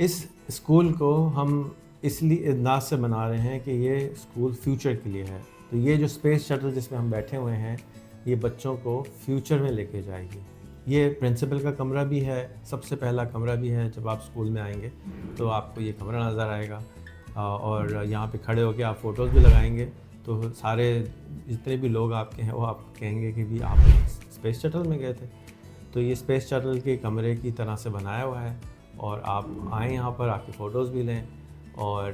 इस स्कूल को हम इसलिए अंदाज से बना रहे हैं कि ये स्कूल फ्यूचर के लिए है। तो ये जो स्पेस शटल जिसमें हम बैठे हुए हैं, ये बच्चों को फ्यूचर में लेके जाएगी। ये प्रिंसिपल का कमरा भी है, सबसे पहला कमरा भी है। जब आप स्कूल में आएंगे तो आपको ये कमरा नज़र आएगा और यहाँ पे खड़े होकर आप फ़ोटोज़ भी लगाएंगे तो सारे जितने भी लोग आपके हैं वो आपको कहेंगे कि भी आप स्पेस शटल में गए थे। तो ये स्पेस शटल के कमरे की तरह से बनाया हुआ है और आप आएँ यहाँ पर आके फ़ोटोज़ भी लें और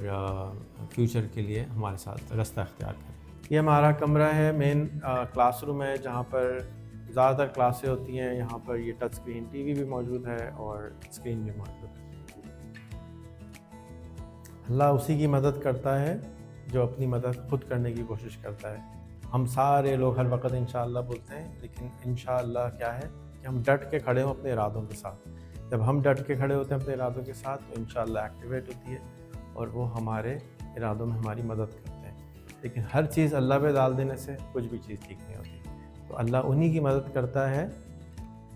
फ्यूचर के लिए हमारे साथ रास्ता अख्तियार करें। ये हमारा कमरा है, मेन क्लासरूम है जहाँ पर ज़्यादातर क्लासें होती हैं। यहाँ पर ये टच स्क्रीन टीवी भी मौजूद है और स्क्रीन भी मौजूद है। अल्लाह उसी की मदद करता है जो अपनी मदद खुद करने की कोशिश करता है। हम सारे लोग हर वक्त इंशाअल्लाह बोलते हैं, लेकिन इंशाअल्लाह क्या है कि हम डट के खड़े हों अपने इरादों के साथ। जब हम डट के खड़े होते हैं अपने इरादों के साथ तो इंशाअल्लाह एक्टिवेट होती है और वो हमारे इरादों में हमारी मदद करते हैं। लेकिन हर चीज़ अल्लाह पे डाल देने से कुछ भी चीज़ ठीक नहीं होती। तो अल्लाह उन्हीं की मदद करता है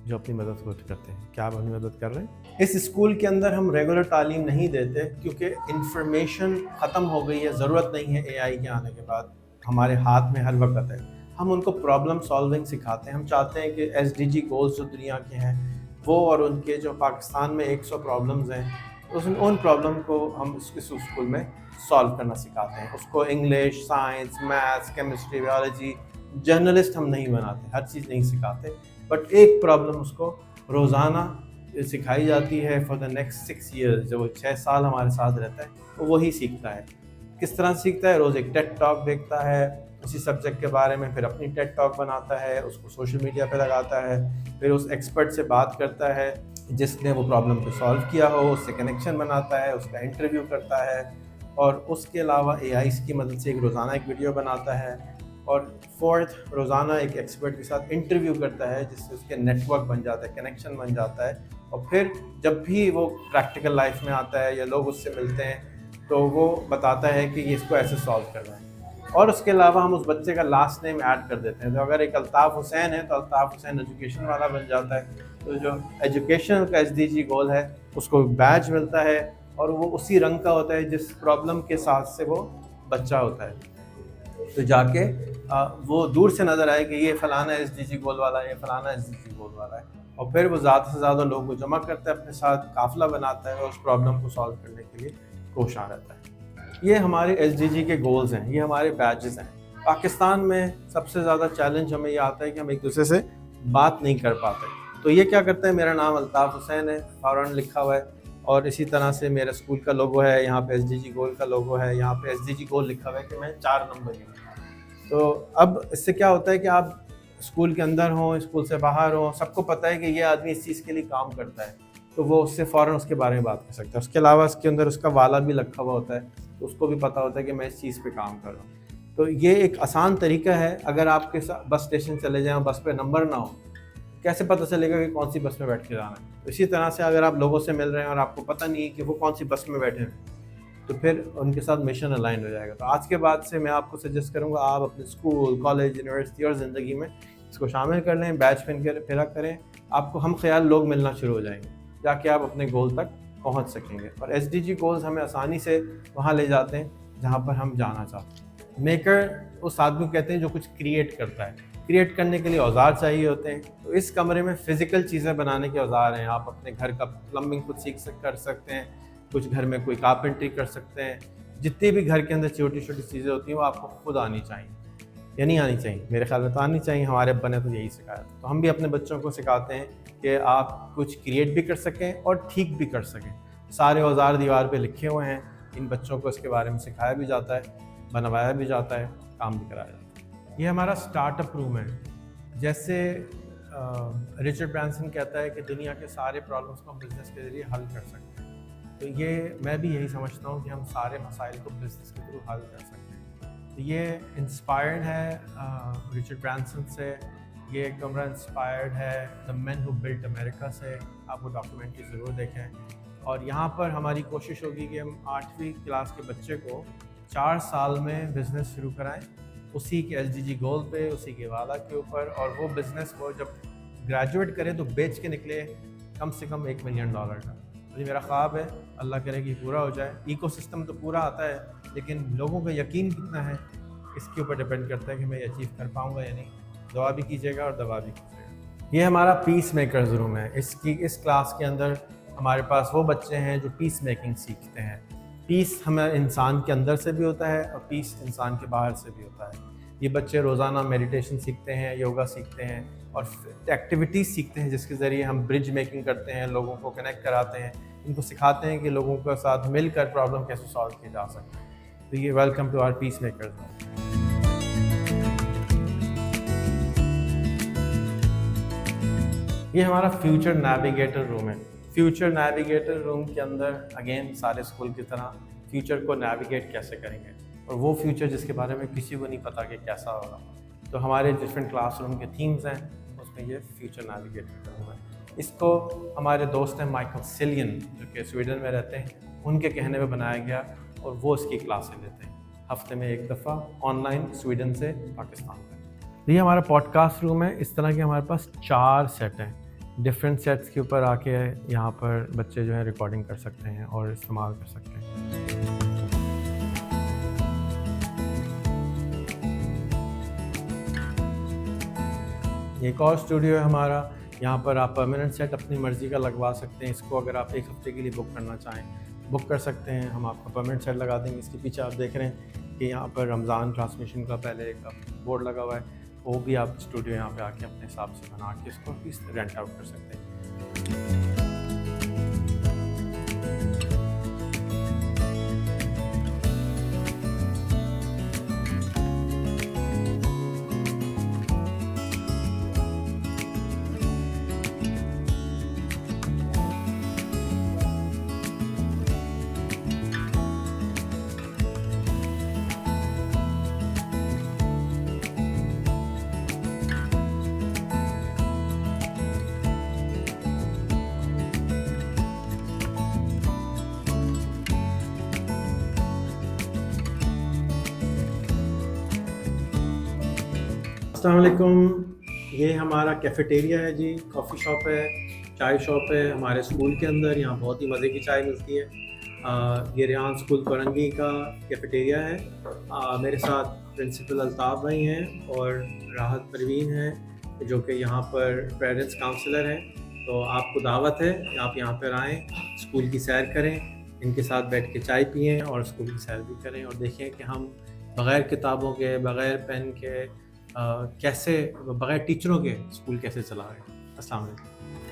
जो अपनी मदद खुद करते हैं। क्या आप अपनी मदद कर रहे हैं? इस स्कूल के अंदर हम रेगुलर तालीम नहीं देते क्योंकि इंफॉर्मेशन ख़त्म हो गई है, ज़रूरत नहीं है एआई के आने के बाद, हमारे हाथ में हर वक्त है। हम उनको प्रॉब्लम सॉल्विंग सिखाते हैं। हम चाहते हैं कि एसडीजी गोल्स जो दुनिया के हैं वो और उनके जो पाकिस्तान में 100 प्रॉब्लम्स हैं उन प्रॉब्लम को हम इस स्कूल में सॉल्व करना सिखाते हैं। उसको English, science, maths, chemistry, biology, journalist हम नहीं बनाते, हर चीज़ नहीं सिखाते, बट एक प्रॉब्लम उसको रोज़ाना सिखाई जाती है फॉर द नेक्स्ट 6 ईयर्स। जब वो 6 साल हमारे साथ रहता है तो वही सीखता है। किस तरह सीखता है? रोज़ एक टेड टॉक देखता है उसी सब्जेक्ट के बारे में, फिर अपनी टेड टॉक बनाता है, उसको सोशल मीडिया पे लगाता है, फिर उस एक्सपर्ट से बात करता है जिसने वो प्रॉब्लम को सॉल्व किया हो, उससे कनेक्शन बनाता है, उसका इंटरव्यू करता है और उसके अलावा एआई की मदद से एक रोज़ाना एक वीडियो बनाता है और फोर्थ रोज़ाना एक एक्सपर्ट के साथ इंटरव्यू करता है जिससे उसके नेटवर्क बन जाता है, कनेक्शन बन जाता है और फिर जब भी वो प्रैक्टिकल लाइफ में आता है या लोग उससे मिलते हैं तो वो बताता है कि ये इसको ऐसे सॉल्व करना है। और उसके अलावा हम उस बच्चे का लास्ट नेम ऐड कर देते हैं। तो अगर एक अल्ताफ़ हुसैन है तो अल्ताफ़ हुसैन एजुकेशन वाला बन जाता है। तो जो एजुकेशन का एसडीजी गोल है उसको बैज मिलता है और वो उसी रंग का होता है जिस प्रॉब्लम के साथ से वो बच्चा होता है। तो जाके वो दूर से नज़र आए कि ये फ़लाना एसडीजी गोल वाला है, ये फ़लाना एसडीजी गोल वाला है और फिर वो ज़्यादा से ज़्यादा लोगों को जमा करता है, अपने साथ काफ़िला बनाता है और उस प्रॉब्लम को सॉल्व करने के लिए कोशिश रहता है। ये हमारे एसडीजी के गोल्स हैं, ये हमारे बैजेस हैं। पाकिस्तान में सबसे ज़्यादा चैलेंज हमें ये आता है कि हम एक दूसरे से बात नहीं कर पाते। तो ये क्या करते हैं, मेरा नाम अल्ताफ़ हुसैन है, फ़ौरन लिखा हुआ है और इसी तरह से मेरे स्कूल का लोगो है, यहाँ पे एसडीजी गोल का लोगो है, यहाँ पे एसडीजी गोल लिखा हुआ है कि मैं 4 नंबर ही हूँ। तो अब इससे क्या होता है कि आप स्कूल के अंदर हों, स्कूल से बाहर हों, सबको पता है कि ये आदमी इस चीज़ के लिए काम करता है, तो वो उससे फ़ौरन उसके बारे में बात कर सकता है। उसके अलावा इसके अंदर उसका वाला भी लिखा हुआ होता है, तो उसको भी पता होता है कि मैं इस चीज़ पे काम कर रहा हूँ। तो ये एक आसान तरीका है। अगर आपके साथ बस स्टेशन चले जाएँ, बस पे नंबर ना हो, कैसे पता चलेगा कि कौन सी बस में बैठ के जाना है? तो इसी तरह से अगर आप लोगों से मिल रहे हैं और आपको पता नहीं है कि वो कौन सी बस में बैठे हैं, तो फिर उनके साथ मिशन अलाइन हो जाएगा। तो आज के बाद से मैं आपको सजेस्ट करूँगा आप अपने स्कूल, कॉलेज, यूनिवर्सिटी और ज़िंदगी में इसको शामिल कर लें, बैच फिरा करें। आपको हम ख़याल लोग मिलना शुरू हो जाएंगे, जाके आप अपने गोल तक पहुंच सकेंगे। और एसडीजी गोल्स हमें आसानी से वहां ले जाते हैं जहां पर हम जाना चाहते हैं। मेकर उस आदमी को कहते हैं जो कुछ क्रिएट करता है। क्रिएट करने के लिए औजार चाहिए होते हैं, तो इस कमरे में फ़िज़िकल चीज़ें बनाने के औजार हैं। आप अपने घर का प्लम्बिंग खुद कर सकते हैं, कुछ घर में कोई कारपेंट्री कर सकते हैं। जितनी भी घर के अंदर छोटी छोटी चीज़ें होती हैं वो आपको खुद आनी चाहिए या नहीं आनी चाहिए, मेरे ख्याल में तो आनी चाहिए। हमारे अब्बा ने तो यही सिखाया था। तो हम भी अपने बच्चों को सिखाते हैं कि आप कुछ क्रिएट भी कर सकें और ठीक भी कर सकें। सारे औजार दीवार पे लिखे हुए हैं, इन बच्चों को इसके बारे में सिखाया भी जाता है, बनवाया भी जाता है, काम भी कराया जाता है। ये हमारा स्टार्टअप रूम है। जैसे रिचर्ड ब्रांसन कहता है कि दुनिया के सारे प्रॉब्लम्स को हम बिज़नेस के ज़रिए हल कर सकते हैं, तो ये मैं भी यही समझता हूँ कि हम सारे मसाइल को बिज़नेस के थ्रू हल कर सकते हैं। तो ये इंस्पायर्ड है रिचर्ड ब्रांसन से। ये कमरा इंस्पायर्ड है the man who built America से। आप वो डॉक्यूमेंट्री ज़रूर देखें। और यहाँ पर हमारी कोशिश होगी कि हम 8वीं क्लास के बच्चे को 4 साल में बिज़नेस शुरू कराएं, उसी के एसडीजी गोल पे, उसी के वाला के ऊपर, और वो बिज़नेस वो जब ग्रेजुएट करे तो बेच के निकले कम से कम $1 मिलियन का। ये मेरा ख्वाब है, अल्लाह करे कि पूरा हो जाए। इकोसिस्टम तो पूरा आता है, लेकिन लोगों का यकीन कितना है इसके ऊपर डिपेंड करता है कि मैं ये अचीव कर पाऊँगा या नहीं। दुआ भी कीजिएगा और दवा भी कीजिएगा। ये हमारा पीस मेकर्स रूम है। इस क्लास के अंदर हमारे पास वो बच्चे हैं जो पीस मेकिंग सीखते हैं। पीस हमें इंसान के अंदर से भी होता है और पीस इंसान के बाहर से भी होता है। ये बच्चे रोज़ाना मेडिटेशन सीखते हैं, योगा सीखते हैं और एक्टिविटीज़ सीखते हैं जिसके ज़रिए हम ब्रिज मेकिंग करते हैं, लोगों को कनेक्ट कराते हैं, इनको सिखाते हैं कि लोगों के साथ मिलकर प्रॉब्लम कैसे सॉल्व किए जा सकते हैं। तो ये welcome to our peace makers. ये हमारा फ्यूचर नेविगेटर रूम है। फ्यूचर नेविगेटर रूम के अंदर अगेन सारे स्कूल की तरह फ्यूचर को नेविगेट कैसे करेंगे, और वो फ्यूचर जिसके बारे में किसी को नहीं पता कि कैसा होगा। तो हमारे डिफरेंट क्लासरूम के थीम्स हैं, उसमें ये फ्यूचर नेविगेटर रूम है। इसको हमारे दोस्त हैं माइकल सिलियन जो कि स्वीडन में रहते हैं, उनके कहने पे बनाया गया और वो इसकी क्लासें लेते हैं हफ्ते में एक दफ़ा ऑनलाइन स्वीडन से पाकिस्तान तक। ये हमारा पॉडकास्ट रूम है। इस तरह के हमारे पास 4 सेट हैं। डिफरेंट सेट्स के ऊपर आके यहाँ पर बच्चे जो है रिकॉर्डिंग कर सकते हैं और इस्तेमाल कर सकते हैं। एक और स्टूडियो है हमारा, यहाँ पर आप परमानेंट सेट अपनी मर्ज़ी का लगवा सकते हैं। इसको अगर आप एक हफ़्ते के लिए बुक करना चाहें बुक कर सकते हैं, हम आपका परमानेंट सेट लगा देंगे। इसके पीछे आप देख रहे हैं कि यहाँ पर रमज़ान ट्रांसमिशन का पहले एक बोर्ड लगा हुआ है, वो भी आप स्टूडियो यहाँ पे आके अपने हिसाब से बना के इसको इस रेंट आउट कर सकते हैं। अस्सलाम वालेकुम। ये हमारा कैफ़ेटेरिया है जी, कॉफ़ी शॉप है, चाय शॉप है हमारे स्कूल के अंदर। यहाँ बहुत ही मज़े की चाय मिलती है। ये रियान स्कूल परंगी का कैफ़ेटेरिया है। मेरे साथ प्रिंसिपल अल्ताफ़ भाई हैं और राहत परवीन हैं जो कि यहाँ पर पेरेंट्स काउंसलर हैं। तो आपको दावत है, आप यहाँ पर आएँ, स्कूल की सैर करें, इनके साथ बैठ के चाय पिएँ और स्कूल की सैर भी करें और देखें कि हम बग़ैर किताबों के, बग़ैर पेन के कैसे, बग़ैर टीचरों के स्कूल कैसे चला रहे हैं। अस्सलाम वालेकुम।